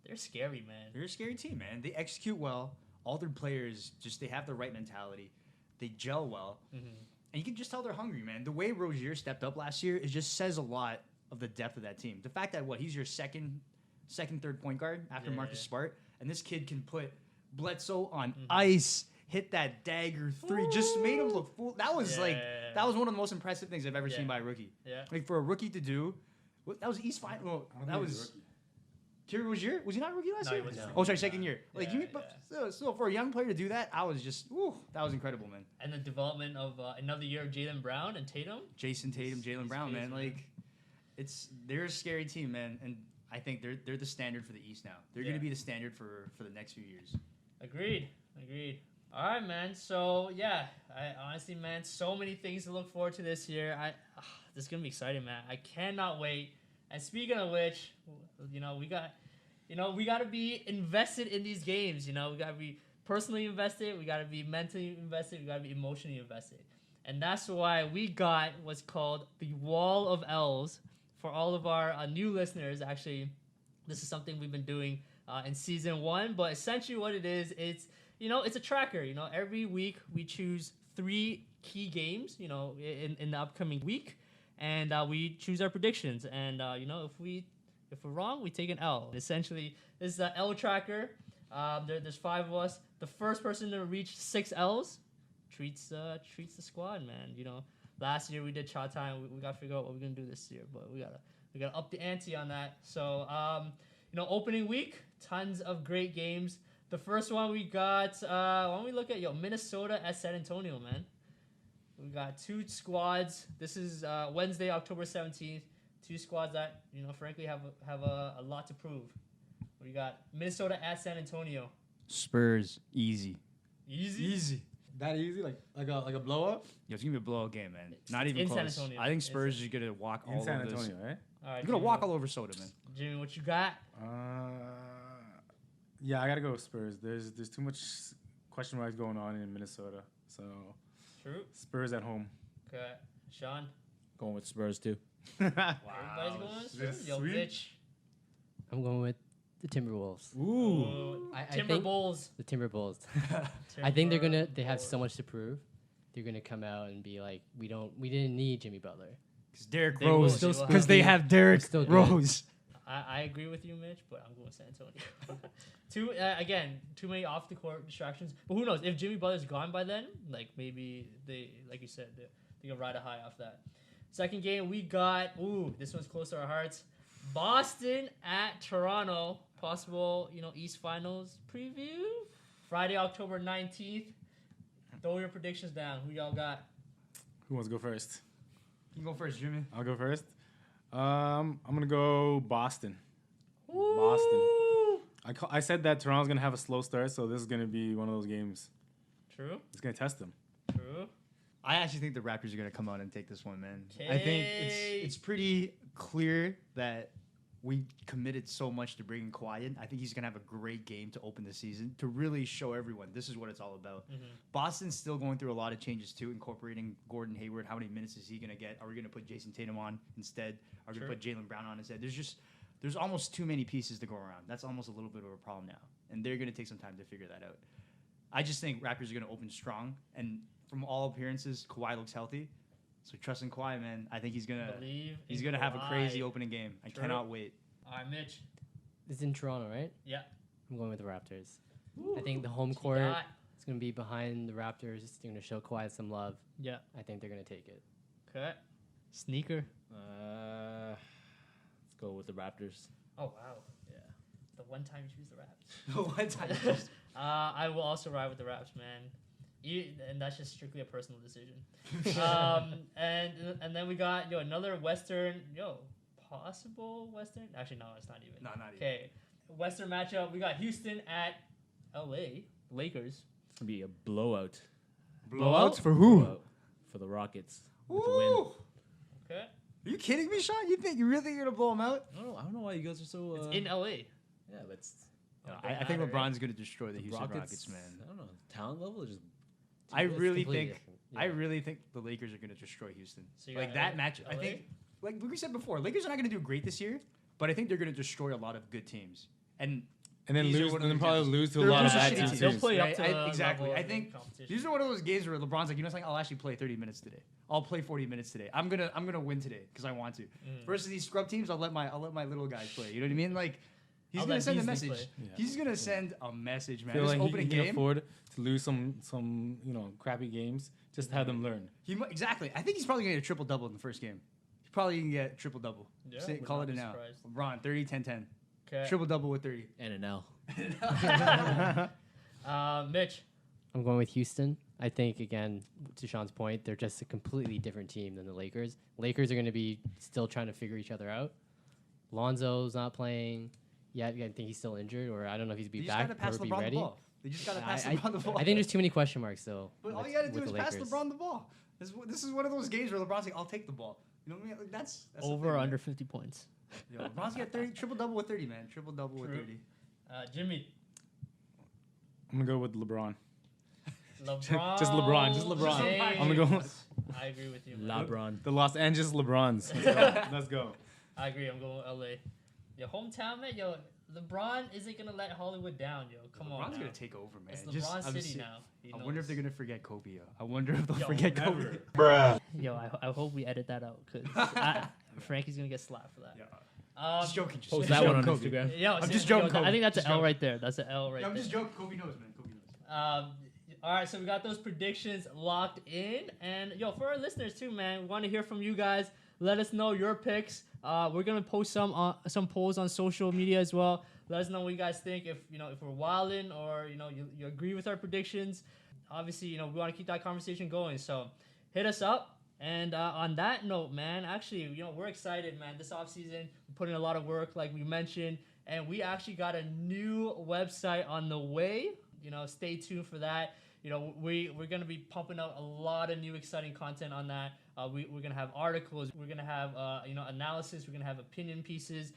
they're scary, man. They're a scary team, man. They execute well. All their players they have the right mentality. They gel well, and you can just tell they're hungry, man. The way Rozier stepped up last year, it just says a lot of the depth of that team. The fact that he's your second, third point guard after Marcus Smart, and this kid can put Bledsoe on ice, hit that dagger three, just made him look fool. That was that was one of the most impressive things I've ever seen by a rookie. Yeah, like for a rookie to do, that was East Final. Well, that was. Kerry Rozier, was he not a rookie last year? he wasn't. Oh, sorry, second year. Like Yeah, so for a young player to do that, I was just, that was incredible, man. and the development of another year of Jaylen Brown and Tatum. Jason Tatum, Jaylen Brown, crazy, man. Like, they're a scary team, man, and I think they're the standard for the East now. They're going to be the standard for the next few years. Agreed. All right, man. So yeah, I honestly, man, so many things to look forward to this year. This is gonna be exciting, man. I cannot wait. And speaking of which, we got to be invested in these games. We got to be personally invested. We got to be mentally invested. We got to be emotionally invested. And that's why we got what's called the Wall of L's for all of our new listeners. Actually, this is something we've been doing in season 1. But essentially, what it is, it's a tracker. Every week we choose 3 key games. In the upcoming week. And we choose our predictions, and if we're wrong, we take an L. Essentially, this is an L tracker. There's 5 of us. The first person to reach 6 L's treats the squad, man. Last year we did shot time. We gotta figure out what we're gonna do this year, but we gotta up the ante on that. So opening week, tons of great games. The first one we got. Why don't we look at Minnesota at San Antonio, man. We got 2 squads. This is Wednesday, October 17th. 2 squads that, frankly, have a lot to prove. We got Minnesota at San Antonio. Spurs, easy. Easy? That easy? Like a blow up? Yo, it's gonna be a blowout game, man. Not even In San close. Antonio. I think Spurs is gonna walk all In San over this. Antonio, right? All right, You're gonna walk all over Soda, man. Jimmy, what you got? Yeah, I gotta go with Spurs. There's too much question marks going on in Minnesota, so True. Spurs at home. Okay. Sean? Going with Spurs too. Everybody's going with This Spurs? Yo, sweet. Mitch. I'm going with the Timberwolves. Ooh. I Timber think- Bulls. The Timberwolves. I think they have so much to prove. They're gonna come out and be like, we didn't need Jimmy Butler. Because Derrick They will- Rose. they will Because have- they have Derrick still good. Rose. I agree with you, Mitch, but I'm going with San Antonio. Too many off the court distractions. But who knows? If Jimmy Butler's gone by then, like maybe they, like you said, they can ride a high off that. Second game we got. This one's close to our hearts. Boston at Toronto. Possible, East Finals preview. Friday, October 19th. Throw your predictions down. Who y'all got? Who wants to go first? You go first, Jimmy. I'll go first. I'm gonna go Boston. Woo! Boston. I said that Toronto's gonna have a slow start, so this is gonna be one of those games. True. It's gonna test them. True. I actually think the Raptors are going to come out and take this one, man. I think it's pretty clear that we committed so much to bringing Kawhi in. I think he's going to have a great game to open the season to really show everyone this is what it's all about. Mm-hmm. Boston's still going through a lot of changes too, incorporating Gordon Hayward. How many minutes is he going to get? Are we going to put Jason Tatum on instead? Are we going to put Jaylen Brown on instead? There's almost too many pieces to go around. That's almost a little bit of a problem now, and they're going to take some time to figure that out. I just think Raptors are going to open strong, and from all appearances, Kawhi looks healthy. So trust in Kawhi, man. I think he's gonna have a crazy opening game. I cannot wait. All right, Mitch. It's in Toronto, right? Yeah. I'm going with the Raptors. Ooh. I think the home What you court got? is going to be behind the Raptors. It's going to show Kawhi some love. Yeah. I think they're going to take it. Okay. Sneaker. Let's go with the Raptors. Oh wow. Yeah. The one time you choose the Raps. One time. I will also ride with the Raps, man. And that's just strictly a personal decision. And then we got another Western possible Western. Actually, no, it's not even. No, not even. Okay, Western matchup. We got Houston at L.A. Lakers. It's gonna be a blowout. Blowouts for who? Blowout for the Rockets. With the win. Ooh. Okay, Are you kidding me, Sean? You really think you're gonna blow them out? I don't know why you guys are so. it's in L.A. Yeah, let's. I think LeBron's gonna destroy the Houston Rockets, man. I don't know. Talent level is just. I It's really completely think different. Yeah. I really think the Lakers are gonna destroy Houston. So you Like got that match, I LA? think, like we said before, Lakers are not gonna do great this year, but I think they're gonna destroy a lot of good teams. And And these are then one of probably those games. lose to a They're lot of losing bad shitty teams. teams. They'll play up Right? to the exactly. level I of think competition. these are one of those games where LeBron's like, something? I'll actually play 30 minutes today. I'll play 40 minutes today. I'm gonna win today because I want to. Versus these scrub teams, I'll let my little guys play. You know what I mean? Like he's I'll gonna let send a Beasley message. play. Yeah. He's gonna send a message, I man. feel This like opening he can game. afford to lose some crappy games just to have them learn. Exactly. I think he's probably gonna get a triple double in the first game. He's probably gonna get triple double. Yeah, would Call not it be now. surprised. LeBron 30, 10, 10. Okay. Triple double with 30. And an L. Mitch. I'm going with Houston. I think, again, to Sean's point, they're just a completely different team than the Lakers. Lakers are going to be still trying to figure each other out. Lonzo's not playing yet. I think he's still injured, or I don't know if he's They be just back gotta pass or be LeBron the ready. ball. They just gotta pass I LeBron the ball. think there's too many question marks, though. But all with- you gotta do with is the pass Lakers. LeBron the ball. This is one of those games where LeBron's like, I'll take the ball. You know what I mean? Like, that's the Over thing, or man. under 50 points. Yo, LeBron's got 30, triple double with 30, man. Triple double with True. 30. Jimmy. I'm gonna go with LeBron. LeBron. Just LeBron. Just LeBron. James. I'm gonna go I agree with you. man. LeBron. the Los Angeles LeBrons. Let's go. Let's go. I agree. I'm going with LA. Your hometown, man. Yo, LeBron isn't gonna let Hollywood down. Yo, come on. LeBron's now. gonna take over, man. It's Just- LeBron I'm City se- now. He I wonder if knows. they're gonna forget Kobe. Yo. I wonder if they'll Yo, forget never. Kobe. Yo, I hope we edit that out because Frankie's gonna get slapped for that. Yeah. Um, Just joking. Just Post just that one on joking, Kobe. Instagram. yo, I'm see, just yo, joking, I Kobe. think that's an Just L joking. right there. That's an L right Yeah, I'm there. just joking. Kobe knows, man. Kobe knows. All right, so we got those predictions locked in, and yo, for our listeners too, man, we want to hear from you guys. Let us know your picks. We're gonna post some polls on social media as well. Let us know what you guys think. If if we're wilding or you agree with our predictions. Obviously, we want to keep that conversation going. So hit us up. And on that note, man, actually, we're excited, man. This offseason, we put in a lot of work, like we mentioned, and we actually got a new website on the way. Stay tuned for that. We're gonna be pumping out a lot of new exciting content on that. We're gonna have articles. We're gonna have analysis. We're gonna have opinion pieces,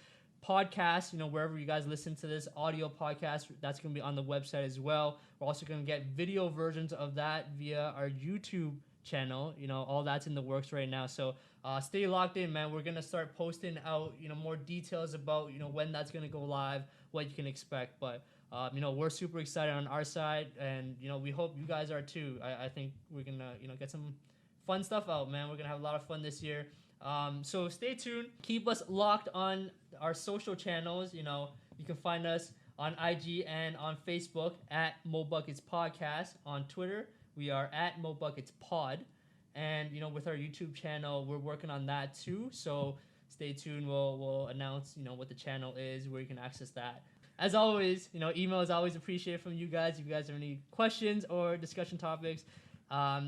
podcasts. Wherever you guys listen to this audio podcast, that's gonna be on the website as well. We're also gonna get video versions of that via our YouTube channel. All that's in the works right now. So stay locked in, man. We're gonna start posting out, more details about, when that's gonna go live, what you can expect. But we're super excited on our side, and we hope you guys are too. I think we're gonna, get some fun stuff out, man. We're gonna have a lot of fun this year. So stay tuned. Keep us locked on our social channels. You can find us on IG and on Facebook at Mo Buckets Podcast. On Twitter, we are at Mo Buckets Pod. And, with our YouTube channel, we're working on that too. So stay tuned. We'll announce, what the channel is, where you can access that. As always, email is always appreciated from you guys. If you guys have any questions or discussion topics,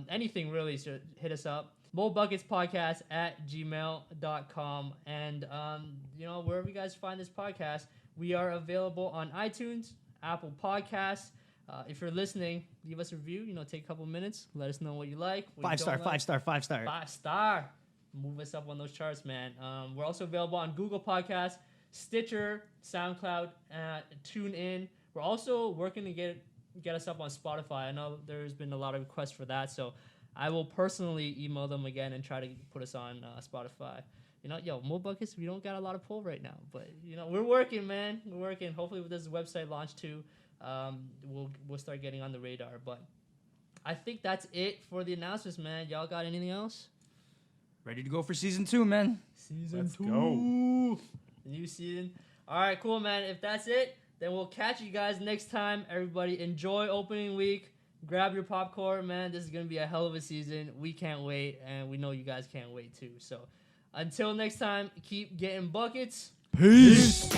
anything really, so hit us up. mobucketspodcast@gmail.com. And, wherever you guys find this podcast, we are available on iTunes, Apple Podcasts. If you're listening, leave us a review. Take a couple minutes. Let us know what you like. What 5 you star, don't like. 5 star, 5 star. 5 star. Move us up on those charts, man. We're also available on Google Podcasts, Stitcher, SoundCloud, TuneIn. We're also working to get us up on Spotify. I know there's been a lot of requests for that, so I will personally email them again and try to put us on Spotify. Mo Buckets, we don't got a lot of pull right now, but we're working, man. We're working. Hopefully, with this website launch too, we'll start getting on the radar. But I think that's it for the announcements, man. Y'all got anything else? Ready to go for season 2, man. Season 2. Go. New season. All right, cool, man. If that's it, then we'll catch you guys next time. Everybody, enjoy opening week. Grab your popcorn, man. This is going to be a hell of a season. We can't wait, and we know you guys can't wait, too. So until next time, keep getting buckets. Peace.